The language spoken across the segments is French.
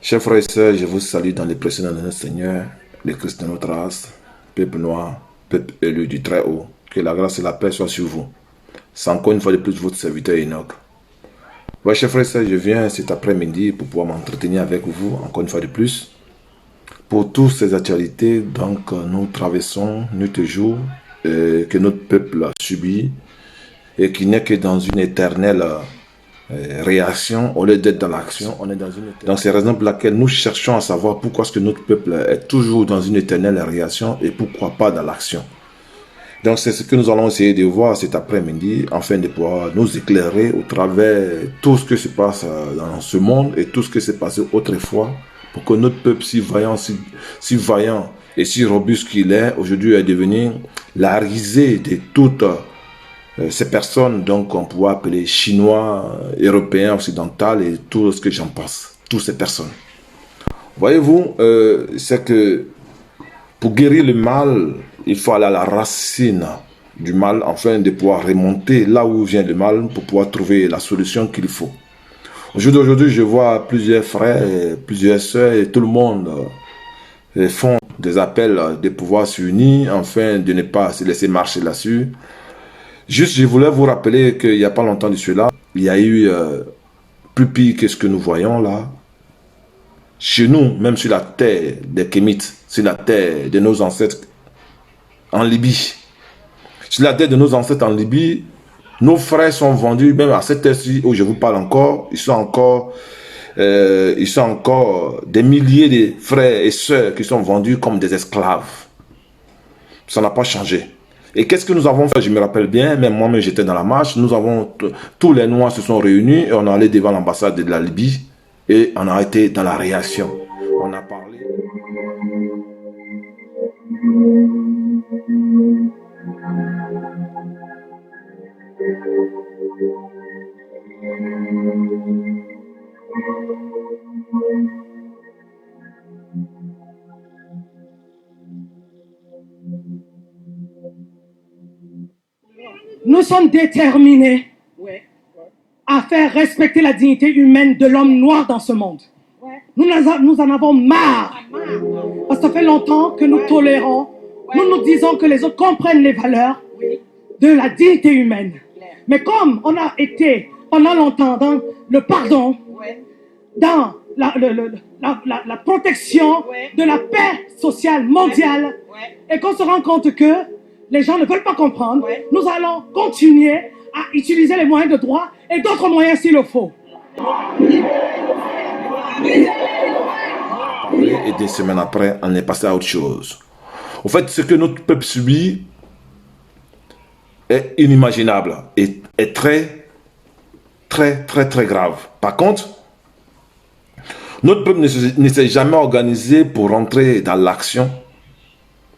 Chers frères et sœurs, je vous salue dans les précédents de notre Seigneur, les Christ de notre race, peuple noir, peuple élu du Très-Haut. Que la grâce et la paix soient sur vous. C'est encore une fois de plus votre serviteur Enoch. Ouais, chers frères et sœurs, je viens cet après-midi pour pouvoir m'entretenir avec vous, encore une fois de plus, pour toutes ces actualités donc, nous traversons nuit et jour, que notre peuple subit, et qui n'est que dans une éternelle réaction, au lieu d'être dans l'action, on est dans une éternelle... Donc c'est la raison pour laquelle nous cherchons à savoir pourquoi est-ce que notre peuple est toujours dans une éternelle réaction et pourquoi pas dans l'action. Donc c'est ce que nous allons essayer de voir cet après-midi, afin de pouvoir nous éclairer au travers tout ce que se passe dans ce monde et tout ce qui s'est passé autrefois, pour que notre peuple si vaillant, si vaillant et si robuste qu'il est, aujourd'hui est devenu la risée de toutes ces personnes, donc on pourrait appeler chinois, européens, occidentaux et tout ce que j'en passe, toutes ces personnes. Voyez-vous, c'est que pour guérir le mal, il faut aller à la racine du mal, afin de pouvoir remonter là où vient le mal, pour pouvoir trouver la solution qu'il faut. Aujourd'hui, je vois plusieurs frères, plusieurs sœurs, et tout le monde font des appels de pouvoir s'unir, afin de ne pas se laisser marcher là-dessus. Juste, je voulais vous rappeler qu'il n'y a pas longtemps de cela, il y a eu plus pire que ce que nous voyons là. Chez nous, même sur la terre des Kémites, sur la terre de nos ancêtres en Libye. Sur la terre de nos ancêtres en Libye, nos frères sont vendus, même à cette heure-ci où je vous parle encore, ils sont encore des milliers de frères et sœurs qui sont vendus comme des esclaves. Ça n'a pas changé. Et qu'est-ce que nous avons fait? Je me rappelle bien, même moi-même j'étais dans la marche, tous les Noirs se sont réunis et on est allé devant l'ambassade de la Libye et on a été dans la réaction. On a parlé. Nous sommes déterminés à faire respecter la dignité humaine de l'homme noir dans ce monde. Nous en avons marre. Parce que ça fait longtemps que nous tolérons, nous disons que les autres comprennent les valeurs de la dignité humaine. Mais comme on a été pendant longtemps dans le pardon, dans la protection de la paix sociale mondiale, et qu'on se rend compte que les gens ne veulent pas comprendre, nous allons continuer à utiliser les moyens de droit et d'autres moyens s'il le faut. Et des semaines après, on est passé à autre chose. En fait, ce que notre peuple subit est inimaginable et est très grave. Par contre, notre peuple ne s'est jamais organisé pour rentrer dans l'action,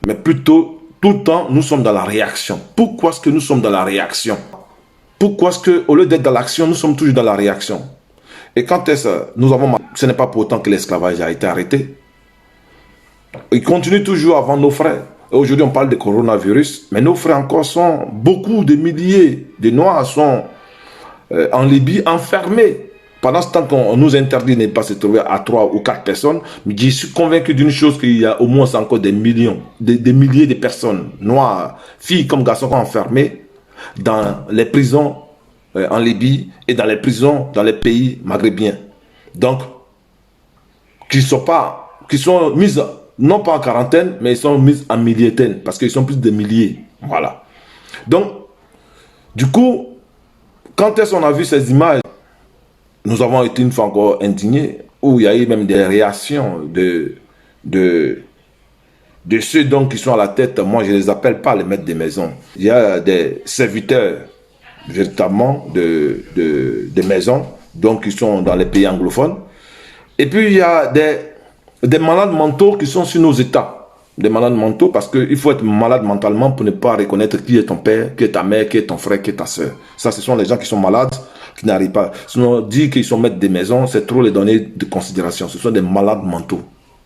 mais plutôt, tout le temps, nous sommes dans la réaction. Pourquoi est-ce que nous sommes dans la réaction? Pourquoi est-ce qu'au lieu d'être dans l'action, nous sommes toujours dans la réaction? Et quand ce n'est pas pour autant que l'esclavage a été arrêté. Il continue toujours avant nos frères. Aujourd'hui, on parle de coronavirus, mais nos frères encore sont, beaucoup de milliers de Noirs sont en Libye enfermés. Pendant ce temps qu'on nous interdit de ne pas se trouver à 3 ou 4 personnes, mais je suis convaincu d'une chose, qu'il y a au moins encore des millions, des milliers de personnes, noires, filles comme garçons, enfermées dans les prisons en Libye et dans les prisons dans les pays maghrébiens. Donc, qui sont mises, non pas en quarantaine, mais ils sont mises en milliers, parce qu'ils sont plus de milliers. Voilà. Donc, du coup, quand est-ce qu'on a vu ces images, nous avons été une fois encore indignés, où il y a eu même des réactions de ceux donc qui sont à la tête. Moi, je ne les appelle pas les maîtres des maisons. Il y a des serviteurs, véritablement, de maisons, donc qui sont dans les pays anglophones. Et puis, il y a des malades mentaux qui sont sur nos États. Des malades mentaux, parce qu'il faut être malade mentalement pour ne pas reconnaître qui est ton père, qui est ta mère, qui est ton frère, qui est ta soeur. Ça, ce sont les gens qui sont malades, qui n'arrivent pas. Sinon, dire qu'ils sont maîtres des maisons, c'est trop les donner de considération. Ce sont des malades mentaux.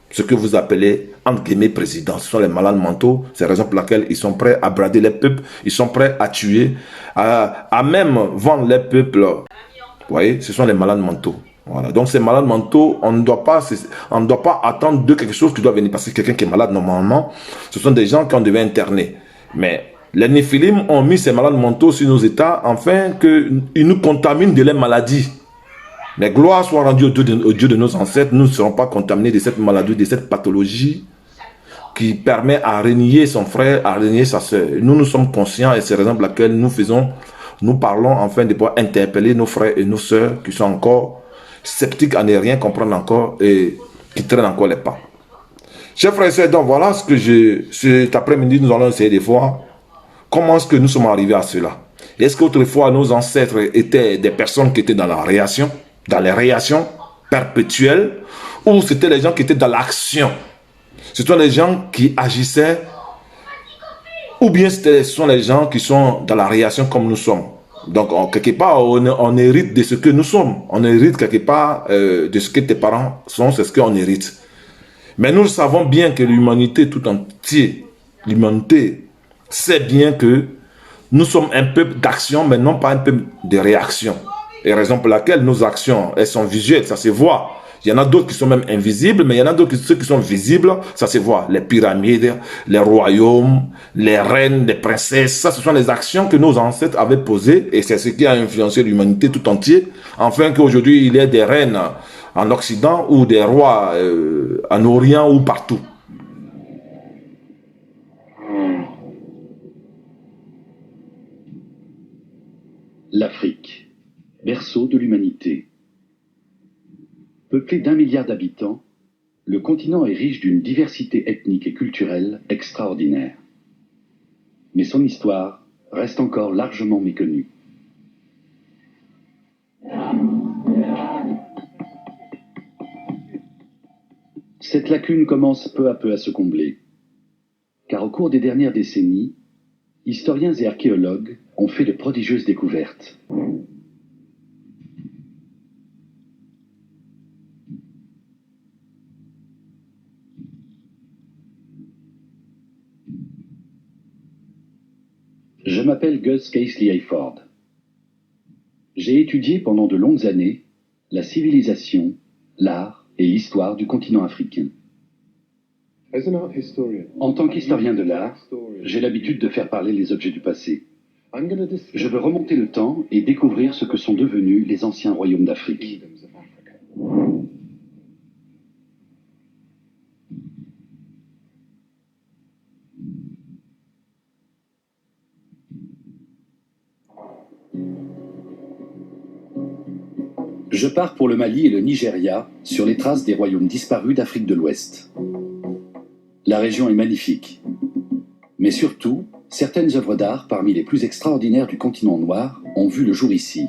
Ce que vous appelez, entre guillemets, présidents. Ce sont les malades mentaux. C'est la raison pour laquelle ils sont prêts à brader les peuples. Ils sont prêts à tuer, à même vendre les peuples. Vous voyez, ce sont les malades mentaux. Voilà. Donc ces malades mentaux, on ne doit pas attendre de quelque chose qui doit venir. Parce que quelqu'un qui est malade, normalement, ce sont des gens qu'on devait interner. Mais les Néphilim ont mis ces malades mentaux sur nos états afin qu'ils nous contaminent de leurs maladies. Mais gloire soit rendue au Dieu de nos ancêtres, nous ne serons pas contaminés de cette maladie, de cette pathologie qui permet à renier son frère, à renier sa soeur. Nous sommes conscients et c'est la raison pour laquelle nous parlons afin de pouvoir interpeller nos frères et nos sœurs qui sont encore sceptiques à ne rien comprendre encore et qui traînent encore les pas. Chers frères et sœurs, donc voilà ce que cet après-midi, nous allons essayer de voir comment est-ce que nous sommes arrivés à cela. Est-ce qu'autrefois nos ancêtres étaient des personnes qui étaient dans les réactions perpétuelles, ou c'était les gens qui étaient dans l'action? Ce sont les gens qui agissaient, ou bien ce sont les gens qui sont dans la réaction comme nous sommes. Donc, quelque part, on hérite de ce que nous sommes. On hérite quelque part de ce que tes parents sont, c'est ce qu'on hérite. Mais nous savons bien que l'humanité tout entière, l'humanité sait bien que nous sommes un peuple d'action, mais non pas un peuple de réaction. Et raison pour laquelle nos actions, elles sont visuelles, ça se voit. Il y en a d'autres qui sont même invisibles, mais il y en a d'autres ceux qui sont visibles, ça se voit. Les pyramides, les royaumes, les reines, les princesses, ça ce sont les actions que nos ancêtres avaient posées et c'est ce qui a influencé l'humanité tout entière, afin qu'aujourd'hui il y ait des reines en Occident ou des rois en Orient ou partout. L'Afrique, berceau de l'humanité. Peuplé d'1 milliard d'habitants, le continent est riche d'une diversité ethnique et culturelle extraordinaire. Mais son histoire reste encore largement méconnue. Cette lacune commence peu à peu à se combler, car au cours des dernières décennies, historiens et archéologues ont fait de prodigieuses découvertes. Je m'appelle Gus Casely Hayford. J'ai étudié pendant de longues années la civilisation, l'art et l'histoire du continent africain. En tant qu'historien de l'art, j'ai l'habitude de faire parler les objets du passé. Je veux remonter le temps et découvrir ce que sont devenus les anciens royaumes d'Afrique. Je pars pour le Mali et le Nigeria sur les traces des royaumes disparus d'Afrique de l'Ouest. La région est magnifique. Mais surtout, certaines œuvres d'art parmi les plus extraordinaires du continent noir ont vu le jour ici.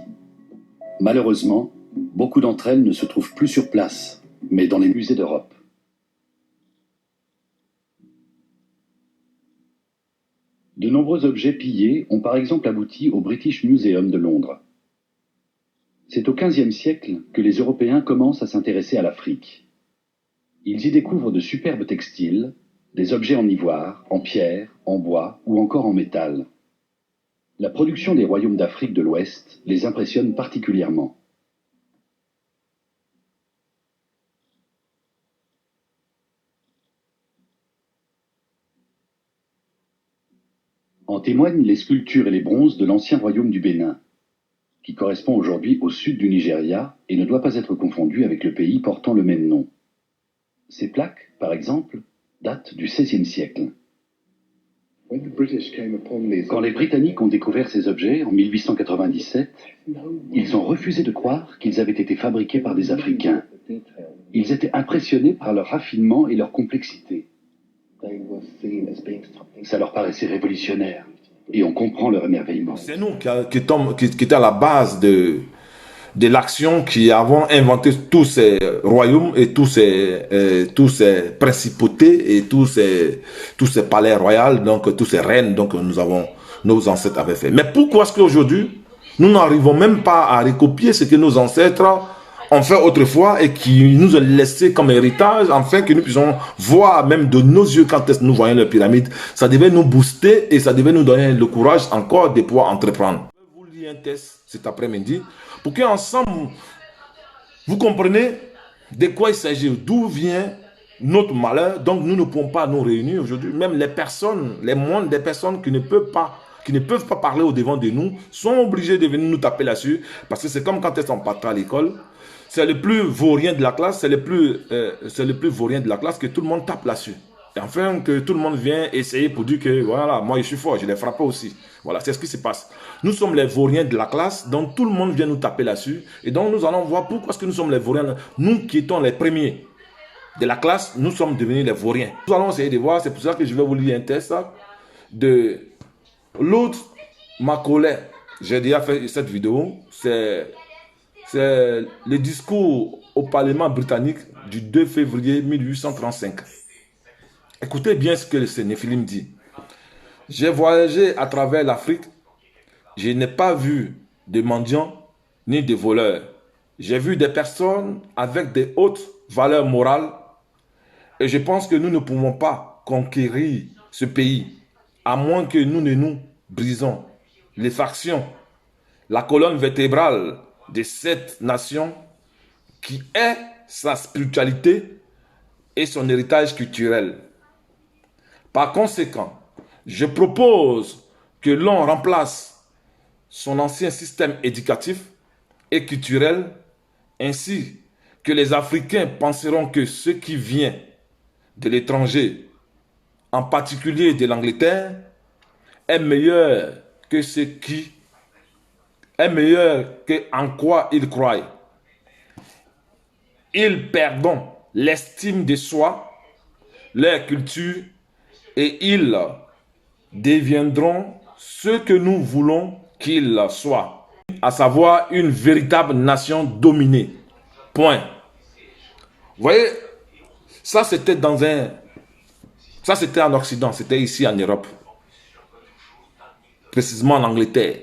Malheureusement, beaucoup d'entre elles ne se trouvent plus sur place, mais dans les musées d'Europe. De nombreux objets pillés ont par exemple abouti au British Museum de Londres. C'est au XVe siècle que les Européens commencent à s'intéresser à l'Afrique. Ils y découvrent de superbes textiles, des objets en ivoire, en pierre, en bois ou encore en métal. La production des royaumes d'Afrique de l'Ouest les impressionne particulièrement. En témoignent les sculptures et les bronzes de l'ancien royaume du Bénin, qui correspond aujourd'hui au sud du Nigeria et ne doit pas être confondu avec le pays portant le même nom. Ces plaques, par exemple, datent du XVIe siècle. Quand les Britanniques ont découvert ces objets en 1897, ils ont refusé de croire qu'ils avaient été fabriqués par des Africains. Ils étaient impressionnés par leur raffinement et leur complexité. Ça leur paraissait révolutionnaire. Et on comprend leur émerveillement. C'est nous qui étaient à la base de l'action qui avons inventé tous ces royaumes et tous ces principautés et tous ces palais royaux, donc tous ces reines donc nos ancêtres avaient fait. Mais pourquoi est-ce qu'aujourd'hui, nous n'arrivons même pas à recopier ce que nos ancêtres ont fait autrefois et qui nous ont laissé comme héritage, afin que nous puissions voir même de nos yeux quand nous voyons les pyramides. Ça devait nous booster et ça devait nous donner le courage encore de pouvoir entreprendre. Je vais vous lire un test cet après-midi pour qu'ensemble Vous comprenez de quoi il s'agit? D'où vient notre malheur? Donc nous ne pouvons pas nous réunir aujourd'hui. Même les personnes, les moindres des personnes qui ne peuvent pas parler au devant de nous, sont obligés de venir nous taper là-dessus. Parce que c'est comme quand elles sont pas à l'école. C'est le plus vaurien de la classe, c'est le plus vaurien de la classe que tout le monde tape là-dessus. Et enfin, que tout le monde vient essayer pour dire que, voilà, moi je suis fort, je les frappe aussi. Voilà, c'est ce qui se passe. Nous sommes les vauriens de la classe, donc tout le monde vient nous taper là-dessus. Et donc nous allons voir pourquoi est-ce que nous sommes les vauriens. Nous qui étions les premiers de la classe, nous sommes devenus les vauriens. Nous allons essayer de voir, c'est pour ça que je vais vous lire un texte de Lord Macaulay. J'ai déjà fait cette vidéo, c'est le discours au Parlement britannique du 2 février 1835. Écoutez bien ce que le Néphilim dit. J'ai voyagé à travers l'Afrique. Je n'ai pas vu de mendiants ni de voleurs. J'ai vu des personnes avec de hautes valeurs morales. Et je pense que nous ne pouvons pas conquérir ce pays à moins que nous ne nous brisons les factions, la colonne vertébrale de cette nation qui est sa spiritualité et son héritage culturel. Par conséquent, je propose que l'on remplace son ancien système éducatif et culturel, ainsi que les Africains penseront que ce qui vient de l'étranger, en particulier de l'Angleterre, est meilleur que ce qui est meilleur que en quoi ils croient. Ils perdront l'estime de soi, leur culture, et ils deviendront ce que nous voulons qu'ils soient, à savoir une véritable nation dominée. Point. Vous voyez, ça c'était en Occident, c'était ici en Europe, précisément en Angleterre,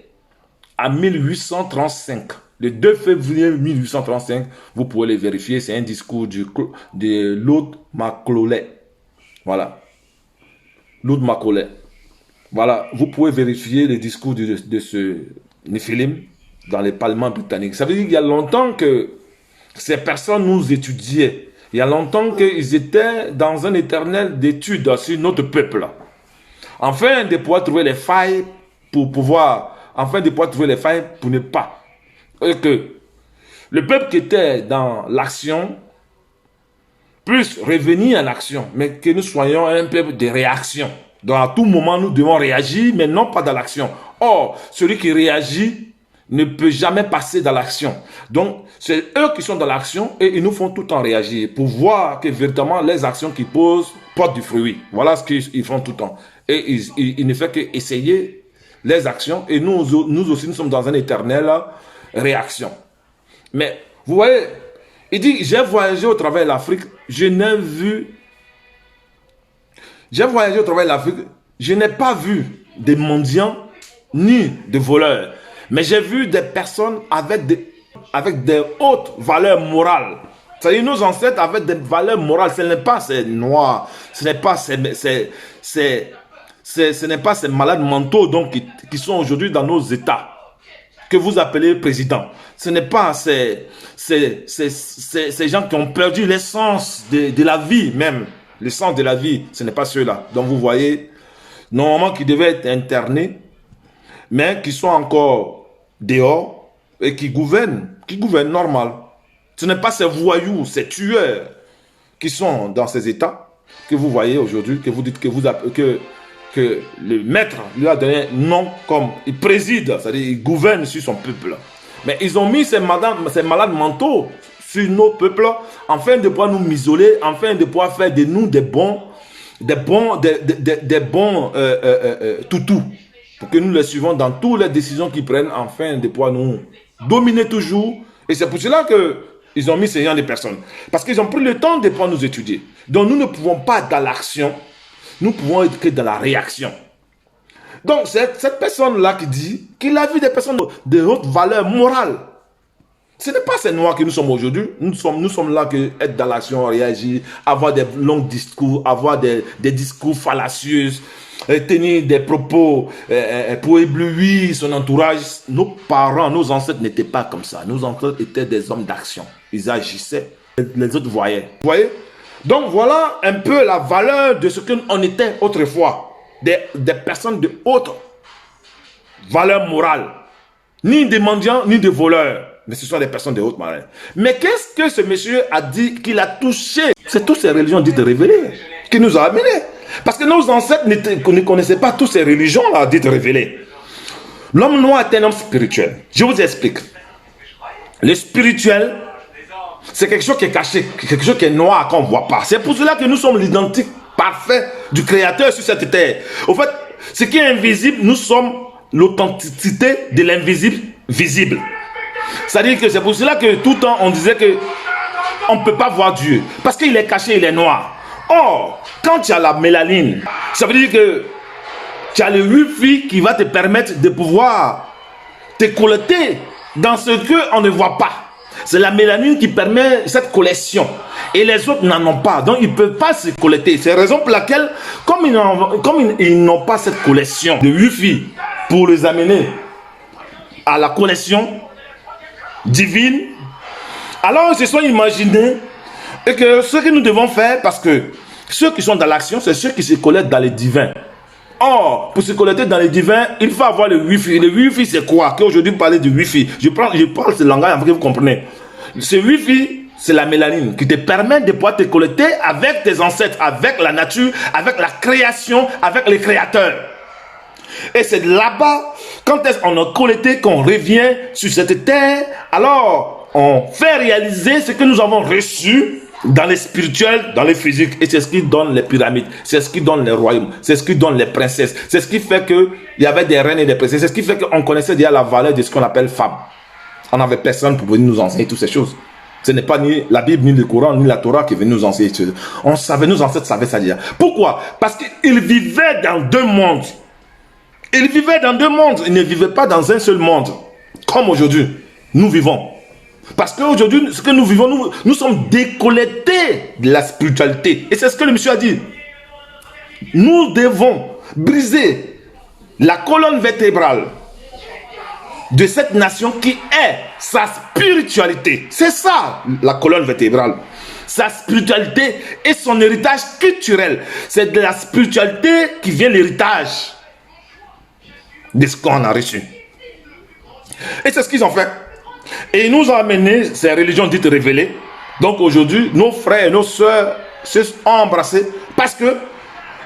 en 1835. Le 2 février 1835, vous pouvez le vérifier, c'est un discours de Lord Macaulay. Voilà. Lord Macaulay. Voilà, vous pouvez vérifier le discours de ce Néphilim dans les parlements britanniques. Ça veut dire qu'il y a longtemps que ces personnes nous étudiaient. Il y a longtemps qu'ils étaient dans un éternel d'étude sur notre peuple. Afin de pouvoir trouver les failles pour ne pas. Que le peuple qui était dans l'action puisse revenir en action, mais que nous soyons un peuple de réaction. Donc à tout moment, nous devons réagir, mais non pas dans l'action. Or, celui qui réagit ne peut jamais passer dans l'action. Donc, c'est eux qui sont dans l'action et ils nous font tout le temps réagir pour voir que véritablement les actions qu'ils posent portent du fruit. Voilà ce qu'ils font tout le temps. Et ils ne font qu'essayer les actions et nous aussi, nous sommes dans une éternelle réaction. Mais, vous voyez, il dit, j'ai voyagé au travers de l'Afrique, je n'ai pas vu de mendiants ni de voleurs. Mais j'ai vu des personnes avec des hautes valeurs morales. C'est-à-dire nos ancêtres avec des valeurs morales. Ce n'est pas ces noirs, ce n'est pas ces malades mentaux donc, qui sont aujourd'hui dans nos États, que vous appelez présidents. Ce n'est pas ces gens qui ont perdu l'essence de la vie même. L'essence de la vie, ce n'est pas ceux-là. Donc vous voyez, normalement qui devaient être internés, mais qui sont encore dehors et qui gouvernent normal. Ce n'est pas ces voyous, ces tueurs qui sont dans ces états que vous voyez aujourd'hui, que vous dites que le maître lui a donné un nom comme il préside, c'est-à-dire il gouverne sur son peuple. Mais ils ont mis ces malades mentaux sur nos peuples afin de pouvoir nous m'isoler, afin de pouvoir faire de nous des bons toutous. Pour que nous les suivons dans toutes les décisions qu'ils prennent, afin de pouvoir nous dominer toujours. Et c'est pour cela qu'ils ont mis ces gens de personnes. Parce qu'ils ont pris le temps de pouvoir nous étudier. Donc nous ne pouvons pas être dans l'action, nous pouvons être que dans la réaction. Donc c'est cette personne-là qui dit qu'il a vu des personnes de haute valeur morale. Ce n'est pas ces noirs que nous sommes aujourd'hui. Nous sommes là que être dans l'action, réagir, avoir des longs discours, avoir des discours fallacieux, tenir des propos pour éblouir son entourage. Nos parents, nos ancêtres n'étaient pas comme ça. Nos ancêtres étaient des hommes d'action. Ils agissaient, les autres voyaient. Vous voyez? Donc voilà un peu la valeur de ce qu'on était autrefois. Des personnes de haute valeur morale. Ni des mendiants, ni des voleurs. Mais ce sont des personnes de haute morale. Mais qu'est-ce que ce monsieur a dit qu'il a touché? C'est toutes ces religions dites révélées qui nous a amenés. Parce que nos ancêtres ne connaissaient pas toutes ces religions-là dites révélées. L'homme noir est un homme spirituel. Je vous explique. Le spirituel, c'est quelque chose qui est caché, quelque chose qui est noir qu'on ne voit pas. C'est pour cela que nous sommes l'identique parfait du Créateur sur cette terre. Au fait, ce qui est invisible, nous sommes l'authenticité de l'invisible visible. C'est-à-dire que c'est pour cela que tout le temps on disait que on ne peut pas voir Dieu. Parce qu'il est caché, il est noir. Or, quand tu as la mélanine, ça veut dire que tu as le wifi qui va te permettre de pouvoir te collecter dans ce qu'on ne voit pas. C'est la mélanine qui permet cette collection. Et les autres n'en ont pas. Donc, ils ne peuvent pas se collecter. C'est la raison pour laquelle, comme ils n'ont pas cette collection de wifi pour les amener à la connexion divine, alors ils se sont imaginés et que ce que nous devons faire, parce que ceux qui sont dans l'action, c'est ceux qui se collectent dans les divins. Or, pour se collecter dans les divins, il faut avoir le wifi. Le wifi, c'est quoi? Qu'aujourd'hui, parler du wifi. Je parle ce langage afin que vous comprenez. Ce wifi, c'est la mélanine qui te permet de pouvoir te collecter avec tes ancêtres, avec la nature, avec la création, avec les créateurs. Et c'est là-bas, quand est-ce qu'on a collecté, qu'on revient sur cette terre, alors on fait réaliser ce que nous avons reçu dans les spirituels, dans les physiques. Et c'est ce qui donne les pyramides, c'est ce qui donne les royaumes, c'est ce qui donne les princesses, c'est ce qui fait qu'il y avait des reines et des princesses, c'est ce qui fait qu'on connaissait déjà la valeur de ce qu'on appelle femme. On n'avait personne pour venir nous enseigner toutes ces choses. Ce n'est pas ni la Bible, ni le Coran, ni la Torah qui venait nous enseigner. On savait, nos ancêtres savaient ça déjà. Pourquoi? Parce qu'ils vivaient dans deux mondes. Ils vivaient dans deux mondes, ils ne vivaient pas dans un seul monde. Comme aujourd'hui, nous vivons. Parce qu'aujourd'hui, ce que nous vivons, nous sommes déconnectés de la spiritualité. Et c'est ce que le monsieur a dit. Nous devons briser la colonne vertébrale de cette nation qui est sa spiritualité. C'est ça, la colonne vertébrale. Sa spiritualité et son héritage culturel. C'est de la spiritualité qui vient l'héritage de ce qu'on a reçu. Et c'est ce qu'ils ont fait. Et ils nous ont amené ces religions dites révélées. Donc aujourd'hui, nos frères et nos sœurs se sont embrassés parce que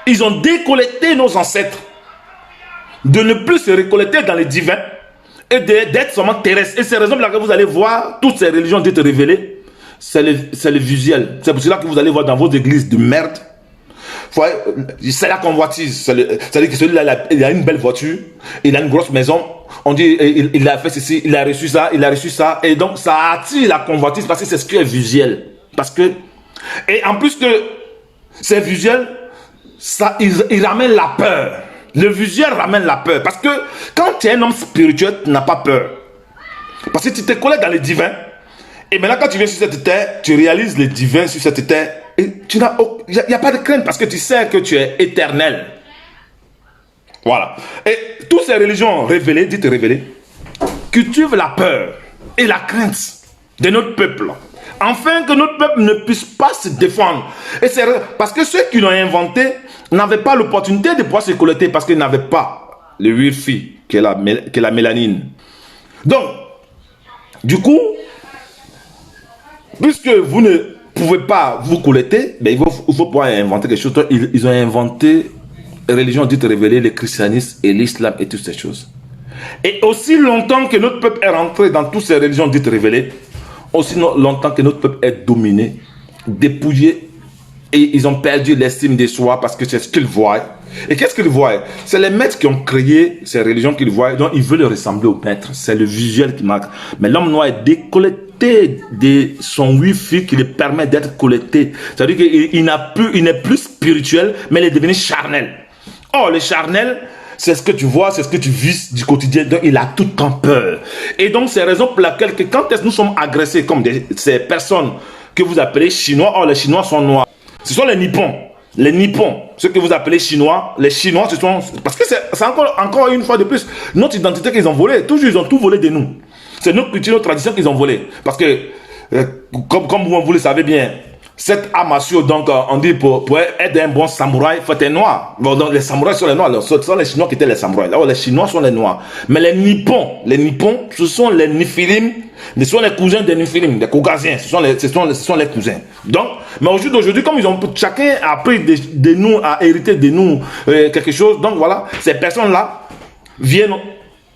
ils ont décollecté nos ancêtres de ne plus se récolter dans les divins et d'être seulement terrestres. Et c'est la raison pour laquelle vous allez voir toutes ces religions dites révélées. C'est le visuel. C'est pour cela que vous allez voir dans vos églises de merde. C'est la convoitise. C'est-à-dire que celui-là, il a une belle voiture, il a une grosse maison. On dit, il a fait ceci, il a reçu ça, il a reçu ça. Et donc, ça attire la convoitise parce que c'est ce qui est visuel. Parce que, et en plus que c'est visuel, ça, il ramène la peur. Le visuel ramène la peur. Parce que quand tu es un homme spirituel, tu n'as pas peur. Parce que tu te colles dans les divins. Et maintenant, quand tu viens sur cette terre, tu réalises les divins sur cette terre. Et il n'y a pas de crainte parce que tu sais que tu es éternel. Voilà. Et toutes ces religions révélées, dites révélées, cultivent la peur et la crainte de notre peuple. Afin que notre peuple ne puisse pas se défendre. Et c'est parce que ceux qui l'ont inventé n'avaient pas l'opportunité de pouvoir se collecter parce qu'ils n'avaient pas le wifi qui est la mélanine. Donc, du coup, puisque vous ne pouvez pas vous collecter, ben il faut pouvoir inventer quelque chose. Ils ont inventé les religions dites révélées, le christianisme et l'islam et toutes ces choses. Et aussi longtemps que notre peuple est rentré dans toutes ces religions dites révélées, aussi longtemps que notre peuple est dominé, dépouillé, et ils ont perdu l'estime de soi parce que c'est ce qu'ils voient. Et qu'est-ce qu'ils voient? C'est les maîtres qui ont créé ces religions qu'ils voient, donc ils veulent ressembler aux maîtres. C'est le visuel qui marque. Mais l'homme noir est décollecté de son wifi qui lui permet d'être collecté. C'est-à-dire qu'il n'est plus spirituel, mais il est devenu charnel. Or, le charnel, c'est ce que tu vois, c'est ce que tu vis du quotidien. Donc, il a tout le temps peur. Et donc, c'est la raison pour laquelle que quand nous sommes agressés comme ces personnes que vous appelez Chinois, or les Chinois sont noirs. Ce sont les Nippons. Les Nippons, ceux que vous appelez Chinois, les Chinois, ce sont... Parce que c'est encore une fois de plus notre identité qu'ils ont volée. Toujours, ils ont tout volé de nous. C'est notre culture, notre tradition qu'ils ont volé. Parce que, comme vous le savez bien, cette armature, donc, on dit pour être un bon samouraï, il faut être noir. Bon, donc, les samouraïs sont les noirs. Ce sont les Chinois qui étaient les samouraïs. Alors, les Chinois sont les noirs. Mais les Nippons, ce sont les Niphilim. Ce sont les cousins des Niphilim, des Caucasiens. Ce sont les cousins. Donc, mais aujourd'hui, comme chacun a pris de nous, a hérité de nous quelque chose, donc voilà, ces personnes-là viennent.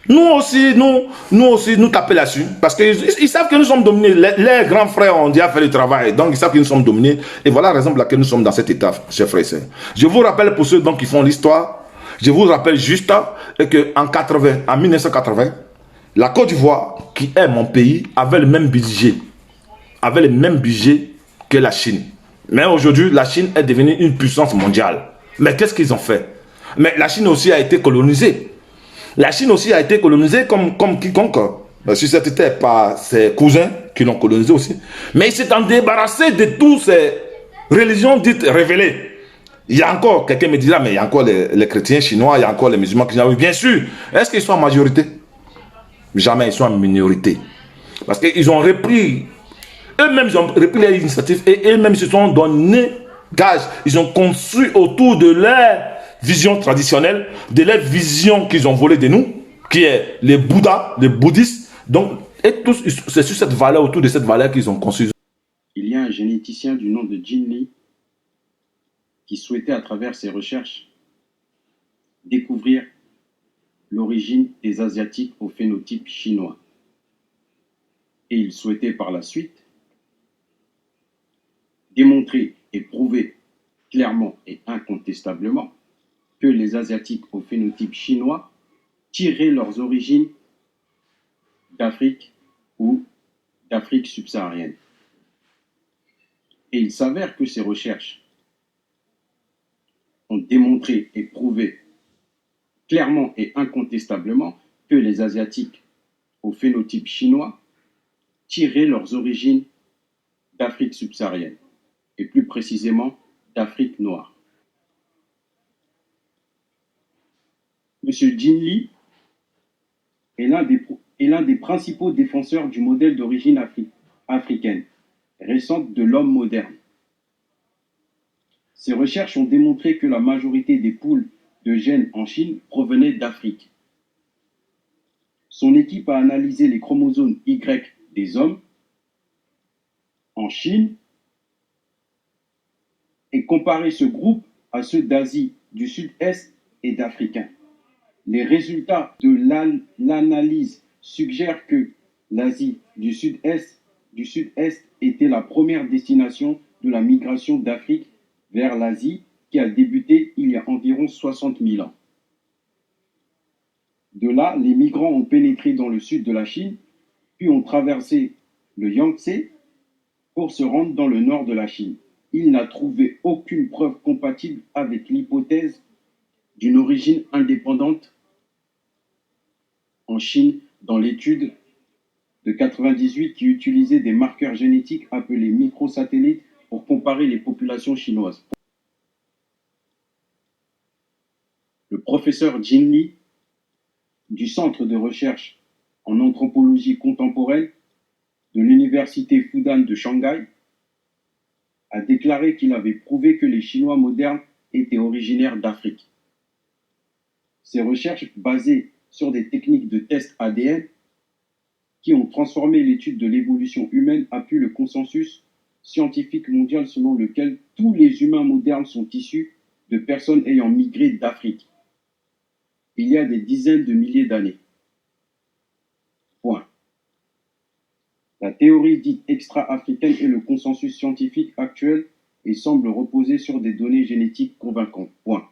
Nous aussi, nous taper là-dessus. Parce qu'ils savent que nous sommes dominés. Les grands frères ont déjà fait le travail. Donc, ils savent que nous sommes dominés. Et voilà la raison pour laquelle nous sommes dans cet état, chers frères et sœurs. Je vous rappelle pour ceux donc, qui font l'histoire, je vous rappelle juste qu'en 1980, la Côte d'Ivoire, qui est mon pays, avait le même budget. Avait le même budget que la Chine. Mais aujourd'hui, la Chine est devenue une puissance mondiale. Mais qu'est-ce qu'ils ont fait? Mais la Chine aussi a été colonisée. La Chine aussi a été colonisée comme quiconque. Si c'était par ses cousins qui l'ont colonisé aussi. Mais ils s'étaient débarrassés de toutes ces religions dites révélées. Il y a encore, quelqu'un me dira, mais il y a encore les chrétiens chinois, il y a encore les musulmans chinois. Bien sûr. Est-ce qu'ils sont en majorité? Jamais, ils sont en minorité. Parce qu'ils ont repris, eux-mêmes, ils ont repris leur initiative et eux-mêmes se sont donné gage. Ils ont construit autour de leur vision traditionnelle, de leur vision qu'ils ont volée de nous, qui est les Bouddhas, les bouddhistes. Donc, et tous, c'est sur cette valeur, autour de cette valeur qu'ils ont construit. Il y a un généticien du nom de Jin Li qui souhaitait, à travers ses recherches, découvrir l'origine des Asiatiques au phénotype chinois. Et il souhaitait par la suite démontrer et prouver clairement et incontestablement que les Asiatiques au phénotype chinois tiraient leurs origines d'Afrique ou d'Afrique subsaharienne. Et il s'avère que ces recherches ont démontré et prouvé clairement et incontestablement que les Asiatiques au phénotype chinois tiraient leurs origines d'Afrique subsaharienne, et plus précisément d'Afrique noire. Monsieur Jin Li est l'un des principaux défenseurs du modèle d'origine africaine récente de l'homme moderne. Ses recherches ont démontré que la majorité des poules de gènes en Chine provenaient d'Afrique. Son équipe a analysé les chromosomes Y des hommes en Chine et comparé ce groupe à ceux d'Asie du Sud-Est et d'Africains. Les résultats de l'analyse suggèrent que l'Asie du Sud-Est était la première destination de la migration d'Afrique vers l'Asie qui a débuté il y a environ 60 000 ans. De là, les migrants ont pénétré dans le sud de la Chine, puis ont traversé le Yangtze pour se rendre dans le nord de la Chine. Il n'a trouvé aucune preuve compatible avec l'hypothèse d'une origine indépendante en Chine dans l'étude de 98 qui utilisait des marqueurs génétiques appelés microsatellites pour comparer les populations chinoises. Le professeur Jin Li du Centre de recherche en anthropologie contemporaine de l'Université Fudan de Shanghai a déclaré qu'il avait prouvé que les Chinois modernes étaient originaires d'Afrique. Ces recherches basées sur des techniques de test ADN qui ont transformé l'étude de l'évolution humaine appuient le consensus scientifique mondial selon lequel tous les humains modernes sont issus de personnes ayant migré d'Afrique il y a des dizaines de milliers d'années. Point. La théorie dite extra-africaine est le consensus scientifique actuel et semble reposer sur des données génétiques convaincantes. Point.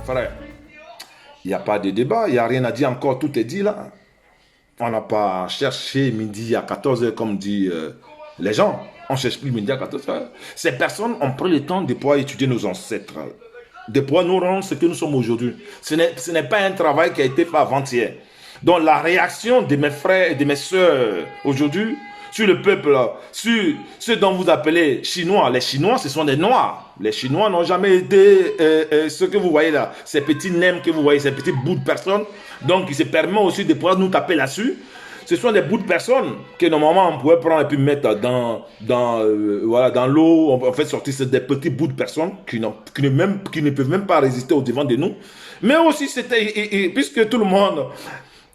Frère, il n'y a pas de débat, il n'y a rien à dire encore, tout est dit là. On n'a pas cherché midi à 14h comme dit les gens. On ne cherche plus midi à 14h. Ces personnes ont pris le temps de pouvoir étudier nos ancêtres, de pouvoir nous rendre ce que nous sommes aujourd'hui. Ce n'est pas un travail qui a été fait avant-hier. Donc la réaction de mes frères et de mes soeurs aujourd'hui sur le peuple, sur ceux dont vous appelez Chinois. Les Chinois, ce sont des Noirs. Les Chinois n'ont jamais été ce que vous voyez là, ces petits nems que vous voyez, ces petits bouts de personnes. Donc, il se permet aussi de pouvoir nous taper là-dessus. Ce sont des bouts de personnes que normalement on pourrait prendre et puis mettre dans l'eau. On fait sortir des petits bouts de personnes qui ne peuvent même pas résister au devant de nous. Mais aussi, puisque tout le monde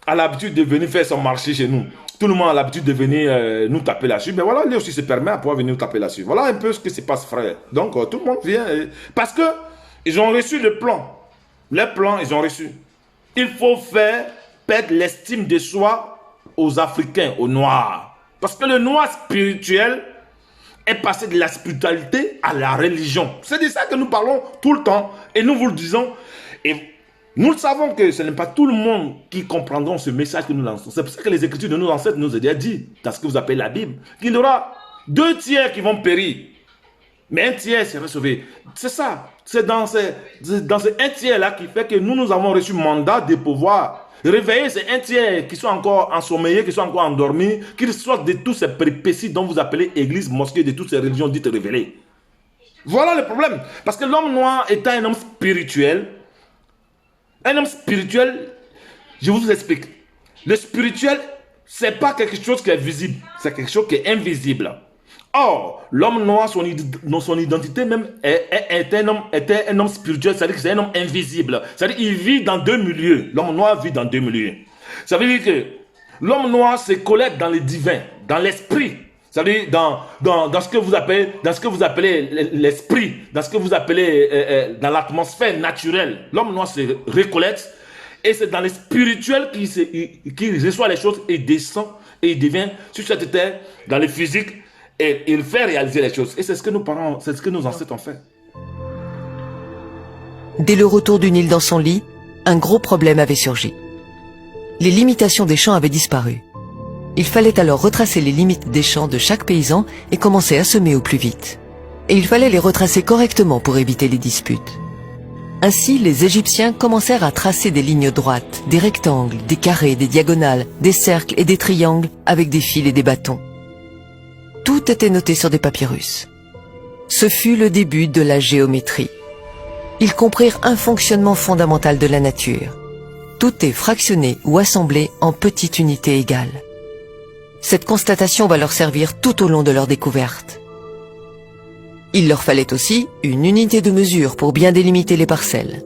a l'habitude de venir faire son marché chez nous. Tout le monde a l'habitude de venir nous taper là-dessus. Mais voilà, lui aussi se permet à pouvoir venir nous taper là-dessus. Voilà un peu ce qui se passe, frère. Donc, tout le monde vient. Parce que ils ont reçu le plan. Les plans, ils ont reçu. Il faut faire perdre l'estime de soi aux Africains, aux Noirs. Parce que le noir spirituel est passé de la spiritualité à la religion. C'est de ça que nous parlons tout le temps. Et nous vous le disons. Et nous le savons que ce n'est pas tout le monde qui comprendra ce message que nous lançons. C'est pour ça que les Écritures de nos ancêtres nous ont déjà dit, dans ce que vous appelez la Bible, qu'il y aura 2 tiers qui vont périr. Mais 1 tiers sera sauvé. C'est ça. C'est dans ce 1 tiers-là qui fait que nous avons reçu mandat de pouvoir réveiller ces 1 tiers qui sont encore ensommeillés, qui sont encore endormis, qu'ils sortent de tous ces péripéties dont vous appelez église, mosquée, de toutes ces religions dites révélées. Voilà le problème. Parce que l'homme noir étant un homme spirituel, je vous explique. Le spirituel, c'est pas quelque chose qui est visible, c'est quelque chose qui est invisible. Or, l'homme noir, son identité même était un homme spirituel, c'est-à-dire que c'est un homme invisible. C'est-à-dire qu'il vit dans 2 milieux. L'homme noir vit dans 2 milieux. Ça veut dire que l'homme noir se collecte dans le divin, dans l'esprit. Ça veut dire dans ce que vous appelez l'esprit, dans ce que vous appelez dans l'atmosphère naturelle. L'homme noir se récollecte et c'est dans le spirituel qu'il reçoit les choses et descend et il devient sur cette terre, dans le physique, et il fait réaliser les choses. Et c'est ce que c'est ce que nos ancêtres ont fait. Dès le retour du Nil dans son lit, un gros problème avait surgi. Les limitations des champs avaient disparu. Il fallait alors retracer les limites des champs de chaque paysan et commencer à semer au plus vite. Et il fallait les retracer correctement pour éviter les disputes. Ainsi, les Égyptiens commencèrent à tracer des lignes droites, des rectangles, des carrés, des diagonales, des cercles et des triangles avec des fils et des bâtons. Tout était noté sur des papyrus. Ce fut le début de la géométrie. Ils comprirent un fonctionnement fondamental de la nature. Tout est fractionné ou assemblé en petites unités égales. Cette constatation va leur servir tout au long de leur découverte. Il leur fallait aussi une unité de mesure pour bien délimiter les parcelles.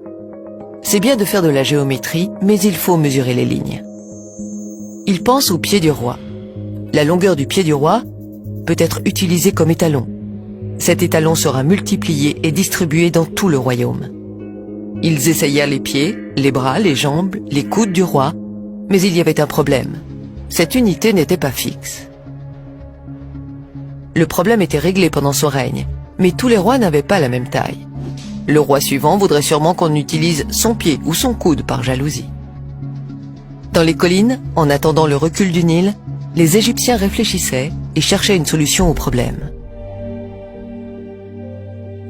C'est bien de faire de la géométrie, mais il faut mesurer les lignes. Ils pensent au pied du roi. La longueur du pied du roi peut être utilisée comme étalon. Cet étalon sera multiplié et distribué dans tout le royaume. Ils essayèrent les pieds, les bras, les jambes, les coudes du roi, mais il y avait un problème. Cette unité n'était pas fixe. Le problème était réglé pendant son règne, mais tous les rois n'avaient pas la même taille. Le roi suivant voudrait sûrement qu'on utilise son pied ou son coude par jalousie. Dans les collines, en attendant le recul du Nil, les Égyptiens réfléchissaient et cherchaient une solution au problème.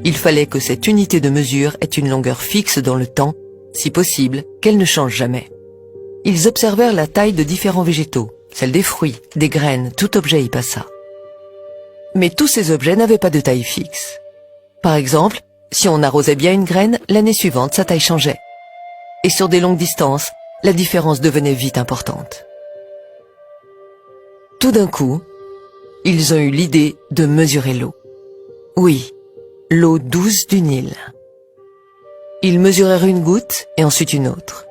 Il fallait que cette unité de mesure ait une longueur fixe dans le temps, si possible, qu'elle ne change jamais. Ils observèrent la taille de différents végétaux, celle des fruits, des graines, tout objet y passa. Mais tous ces objets n'avaient pas de taille fixe. Par exemple, si on arrosait bien une graine, l'année suivante, sa taille changeait. Et sur des longues distances, la différence devenait vite importante. Tout d'un coup, ils ont eu l'idée de mesurer l'eau. Oui, l'eau douce du Nil. Ils mesurèrent une goutte et ensuite une autre.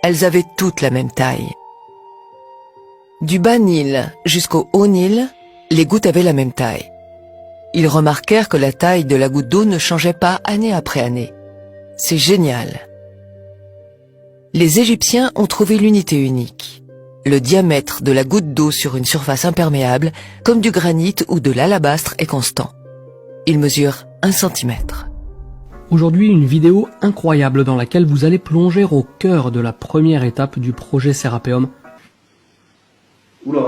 Elles avaient toutes la même taille. Du bas Nil jusqu'au haut Nil, les gouttes avaient la même taille. Ils remarquèrent que la taille de la goutte d'eau ne changeait pas année après année. C'est génial. Les Égyptiens ont trouvé l'unité unique. Le diamètre de la goutte d'eau sur une surface imperméable, comme du granit ou de l'alabastre, est constant. Il mesure 1 cm. Aujourd'hui, une vidéo incroyable dans laquelle vous allez plonger au cœur de la première étape du projet Serapeum. Oula.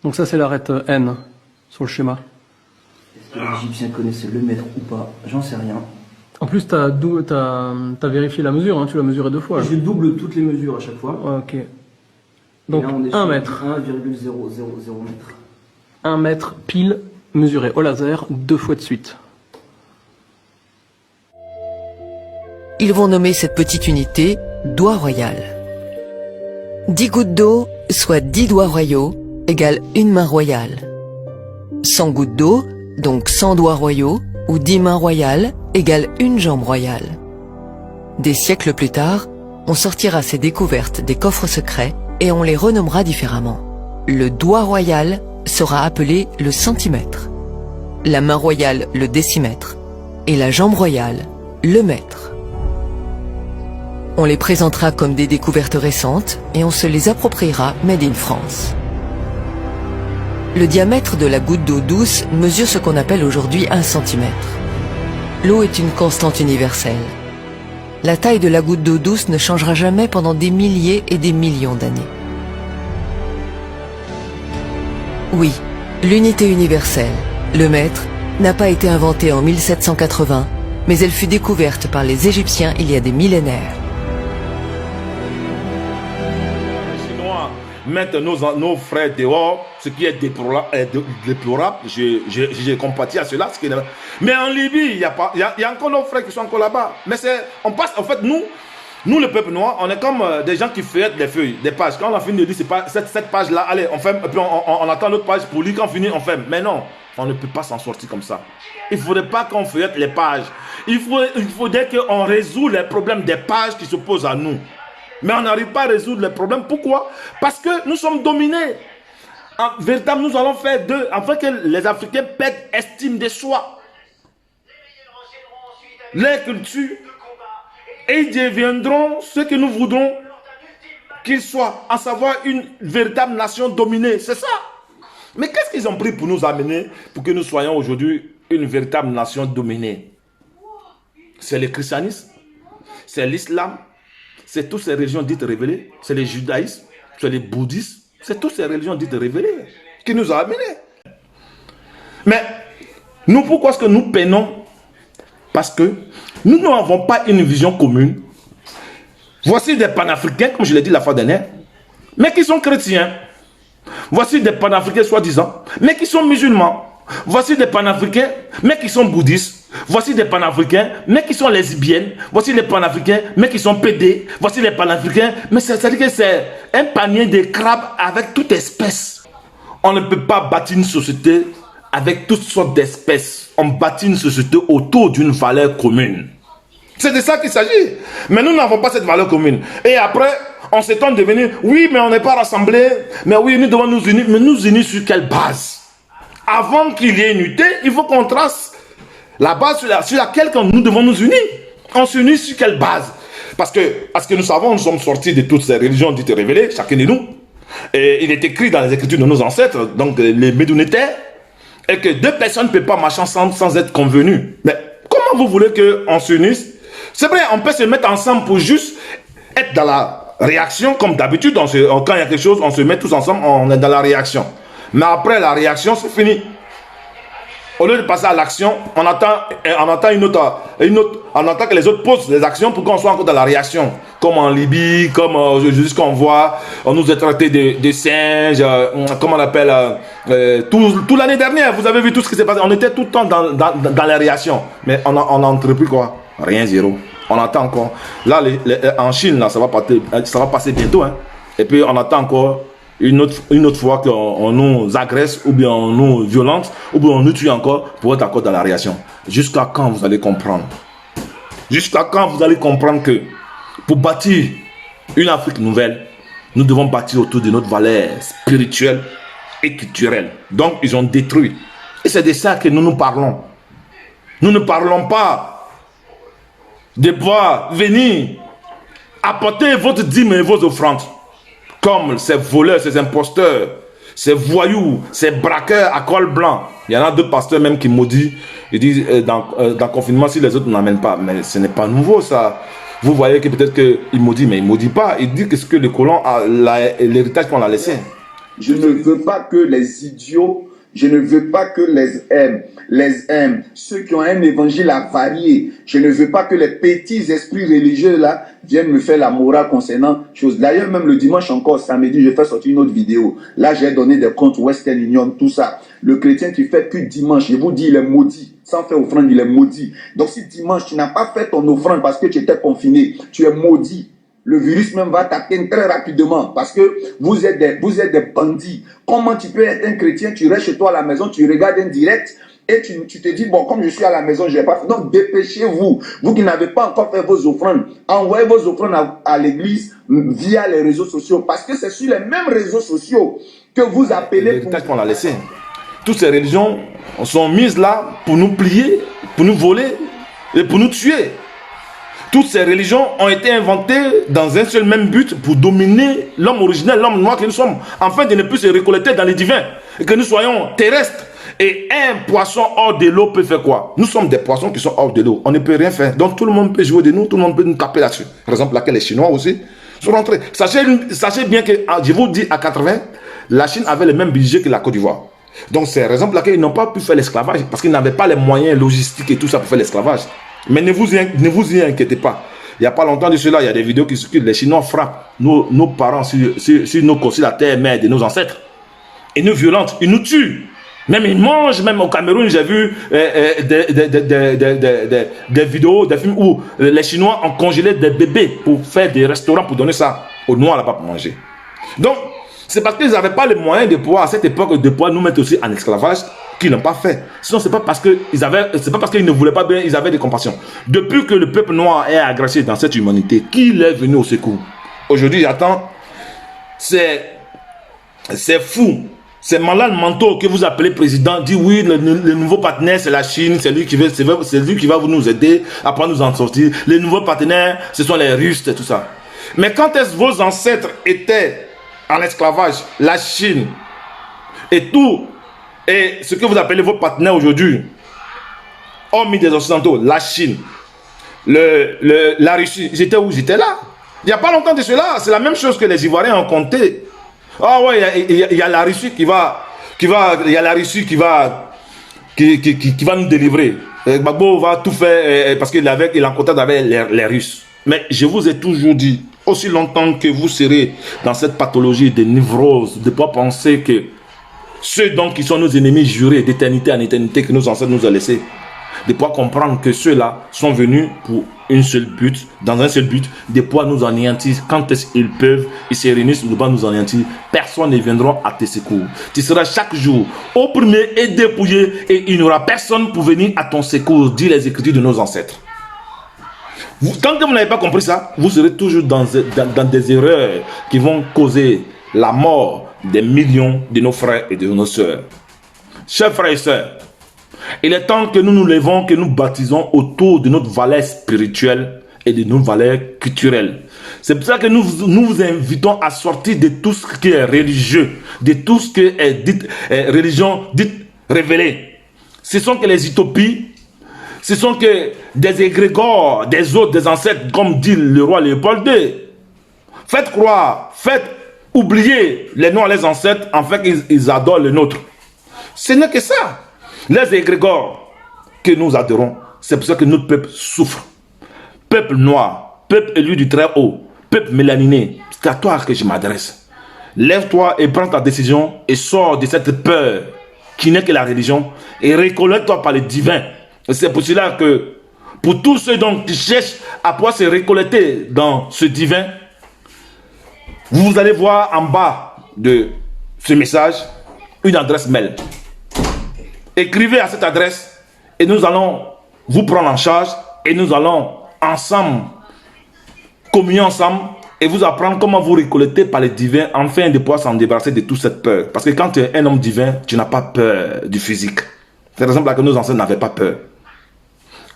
Donc ça c'est l'arête N sur le schéma. Est-ce que les Égyptiens connaissaient le mètre ou pas? J'en sais rien. En plus t'as vérifié la mesure, hein, tu l'as mesuré 2 fois. Là. Je double toutes les mesures à chaque fois. Ok. Donc là, on est 1 sur mètre. 1,000 mètres. 1 mètre pile mesuré au laser 2 fois de suite. Ils vont nommer cette petite unité doigt royal. 10 gouttes d'eau, soit 10 doigts royaux, égale une main royale. 100 gouttes d'eau, donc 100 doigts royaux, ou 10 mains royales, égale une jambe royale. Des siècles plus tard, on sortira ces découvertes des coffres secrets et on les renommera différemment. Le doigt royal sera appelé le centimètre, la main royale le décimètre et la jambe royale le mètre. On les présentera comme des découvertes récentes et on se les appropriera made in France. Le diamètre de la goutte d'eau douce mesure ce qu'on appelle aujourd'hui 1 centimètre. L'eau est une constante universelle. La taille de la goutte d'eau douce ne changera jamais pendant des milliers et des millions d'années. Oui, l'unité universelle, le mètre, n'a pas été inventée en 1780, mais elle fut découverte par les Égyptiens il y a des millénaires. Mettre nos frères dehors, ce qui est déplorable, j'ai compatis à cela. Mais en Libye, il y a encore nos frères qui sont encore là-bas. Mais on passe, en fait, nous le peuple noir, on est comme des gens qui feuillettent des feuilles, des pages. Quand on a fini de lire cette page-là, allez, on ferme, et puis on attend l'autre page pour lire, quand on finit, on ferme. Mais non, on ne peut pas s'en sortir comme ça. Il ne faudrait pas qu'on feuillette les pages. Il faudrait qu'on résout les problèmes des pages qui se posent à nous. Mais on n'arrive pas à résoudre les problèmes. Pourquoi? Parce que nous sommes dominés. En vérité, nous allons faire d'eux, afin que les Africains perdent estime de soi. Les cultures. Et ils deviendront ce que nous voudrons qu'ils soient. À savoir une véritable nation dominée. C'est ça. Mais qu'est-ce qu'ils ont pris pour nous amener, pour que nous soyons aujourd'hui une véritable nation dominée? C'est le christianisme. C'est l'islam. C'est toutes ces religions dites révélées. C'est le judaïsme, c'est le bouddhisme. C'est toutes ces religions dites révélées qui nous ont amenés. Mais nous, pourquoi est-ce que nous peinons? Parce que nous n'avons pas une vision commune. Voici des panafricains, comme je l'ai dit la fois dernière, mais qui sont chrétiens. Voici des panafricains soi-disant, mais qui sont musulmans. Voici des panafricains, mais qui sont bouddhistes. Voici des panafricains, mais qui sont lesbiennes. Voici les panafricains, mais qui sont pédés. Voici les panafricains, mais c'est-à-dire que c'est un panier de crabes avec toute espèce. On ne peut pas bâtir une société avec toutes sortes d'espèces. On bâtit une société autour d'une valeur commune. C'est de ça qu'il s'agit. Mais nous n'avons pas cette valeur commune. Et après, on s'étonne de venir, oui, mais on n'est pas rassemblés. Mais oui, nous devons nous unir. Mais nous unir sur quelle base? Avant qu'il y ait une unité, il faut qu'on trace la base sur laquelle nous devons nous unir. On s'unit sur quelle base? Parce que nous savons, nous sommes sortis de toutes ces religions dites révélées, chacun de nous. Et il est écrit dans les écritures de nos ancêtres, donc les Médonitaires, et que deux personnes ne peuvent pas marcher ensemble sans être convenues. Mais comment vous voulez qu'on s'unisse? C'est vrai, on peut se mettre ensemble pour juste être dans la réaction, comme d'habitude, quand il y a quelque chose, on se met tous ensemble, on est dans la réaction. Mais après la réaction, c'est fini. Au lieu de passer à l'action, on attend une autre, on attend que les autres posent des actions pour qu'on soit encore dans la réaction. Comme en Libye, comme jusqu'on voit, on nous a traité de singes, comment on appelle, tout l'année dernière, vous avez vu tout ce qui s'est passé. On était tout le temps dans la réaction. Mais on a entrepris quoi? Rien, zéro. On attend encore. Là, en Chine, là, ça va passer bientôt. Hein. Et puis on attend encore une autre fois qu'on nous agresse, ou bien on nous violente, ou bien on nous tue encore, pour être encore dans la réaction. Jusqu'à quand vous allez comprendre? Jusqu'à quand vous allez comprendre que pour bâtir une Afrique nouvelle, nous devons bâtir autour de notre valeur spirituelle et culturelle. Donc ils ont détruit. Et c'est de ça que nous parlons. Nous ne parlons pas de pouvoir venir apporter votre dîme et vos offrandes. Comme ces voleurs, ces imposteurs ces voyous, ces braqueurs à col blanc. Il y en a 2 pasteurs même qui maudissent. Ils disent dans le confinement, si les autres n'amènent pas. Mais ce n'est pas nouveau ça. Vous voyez que peut-être qu'il maudit, mais il ne maudit pas. Il dit que ce que le colon a, l'héritage qu'on a laissé. Je ne veux pas que les idiots, je ne veux pas que les ceux qui ont un évangile avarié, je ne veux pas que les petits esprits religieux là viennent me faire la morale concernant choses. D'ailleurs, même le dimanche encore, samedi, je fais sortir une autre vidéo. Là, j'ai donné des comptes Western Union, tout ça. Le chrétien qui fait que dimanche, je vous dis, il est maudit. Sans faire offrande, il est maudit. Donc, si dimanche, tu n'as pas fait ton offrande parce que tu étais confiné, tu es maudit. Le virus même va t'atteindre très rapidement parce que vous êtes des bandits. Comment tu peux être un chrétien, tu restes chez toi à la maison, tu regardes un direct et tu te dis, bon, comme je suis à la maison, je n'ai pas fait. Donc, dépêchez-vous. Vous qui n'avez pas encore fait vos offrandes, envoyez vos offrandes à l'église via les réseaux sociaux parce que c'est sur les mêmes réseaux sociaux que vous appelez... L'héritage qu'on a laissé. Toutes ces religions sont mises là pour nous plier, pour nous voler et pour nous tuer. Toutes ces religions ont été inventées dans un seul même but pour dominer l'homme originel, l'homme noir que nous sommes, afin de ne plus se récolter dans les divins et que nous soyons terrestres. Et un poisson hors de l'eau peut faire quoi? Nous sommes des poissons qui sont hors de l'eau. On ne peut rien faire. Donc tout le monde peut jouer de nous, tout le monde peut nous taper là-dessus. Par exemple, laquelle les Chinois aussi sont rentrés. Sachez bien que, je vous dis, à 80, la Chine avait le même budget que la Côte d'Ivoire. Donc c'est la raison pour laquelle ils n'ont pas pu faire l'esclavage, parce qu'ils n'avaient pas les moyens logistiques et tout ça pour faire l'esclavage. Mais ne vous y inquiétez pas. Il n'y a pas longtemps de cela, il y a des vidéos qui circulent. Les Chinois frappent nos parents sur la terre-mère de nos ancêtres. Ils nous violentent, ils nous tuent. Même ils mangent, même au Cameroun, j'ai vu des vidéos, des films où les Chinois ont congelé des bébés pour faire des restaurants, pour donner ça aux Noirs là-bas pour manger. Donc, c'est parce qu'ils n'avaient pas les moyens de pouvoir, à cette époque, de pouvoir nous mettre aussi en esclavage, qu'ils n'ont pas fait. Sinon, c'est pas parce qu'ils ne voulaient pas bien, ils avaient des compassions. Depuis que le peuple noir est agressé dans cette humanité, qui est venu au secours? Aujourd'hui, j'attends, c'est fou. Ces malades mentaux que vous appelez président dit oui, le nouveau partenaire c'est la Chine, c'est lui qui va nous aider à pouvoir nous en sortir. Les nouveaux partenaires, ce sont les Russes et tout ça. Mais quand est-ce que vos ancêtres étaient en esclavage, la Chine et tout, et ce que vous appelez vos partenaires aujourd'hui, hormis des Occidentaux, la Chine, la Russie, j'étais où? J'étais là. Il n'y a pas longtemps de cela, c'est la même chose que les Ivoiriens ont compté. Ah ouais, il y a la Russie qui va nous délivrer. Gbagbo va tout faire parce qu'il est en contact avec les Russes. Mais je vous ai toujours dit, aussi longtemps que vous serez dans cette pathologie de névrose, de ne pas penser que ceux donc qui sont nos ennemis jurés d'éternité en éternité que nos ancêtres nous ont laissés, de pouvoir comprendre que ceux-là sont venus pour dans un seul but, de pouvoir nous anéantir. Quand est-ce qu'ils peuvent, ils se réunissent pour pouvoir nous anéantir. Personne ne viendra à tes secours. Tu seras chaque jour opprimé et dépouillé et il n'y aura personne pour venir à ton secours, dit les Écritures de nos ancêtres. Tant que vous n'avez pas compris ça, vous serez toujours dans des erreurs qui vont causer la mort des millions de nos frères et de nos sœurs. Chers frères et sœurs, il est temps que nous nous levons, que nous baptisons autour de notre valeur spirituelle et de nos valeurs culturelles. C'est pour ça que nous vous invitons à sortir de tout ce qui est religieux, de tout ce qui est religion dite révélée. Ce sont que les utopies, ce sont que des égrégores, des autres, des ancêtres, comme dit le roi Léopold II. Faites croire, faites oublier les noms les ancêtres, en fait ils adorent le nôtre. Ce n'est que ça. Les égrégores que nous adorons, c'est pour ça que notre peuple souffre. Peuple noir, peuple élu du très haut, peuple mélaniné, c'est à toi que je m'adresse. Lève-toi et prends ta décision et sors de cette peur qui n'est que la religion et récolte-toi par le divin. C'est pour cela que, pour tous ceux donc qui cherchent à pouvoir se récolter dans ce divin, vous allez voir en bas de ce message une adresse mail. Écrivez à cette adresse et nous allons vous prendre en charge et nous allons ensemble communier ensemble et vous apprendre comment vous récolter par les divins afin de pouvoir s'en débarrasser de toute cette peur. Parce que quand tu es un homme divin, tu n'as pas peur du physique. C'est la raison pour laquelle nos ancêtres n'avaient pas peur.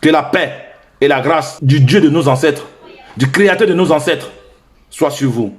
Que la paix et la grâce du Dieu de nos ancêtres, du Créateur de nos ancêtres, soient sur vous.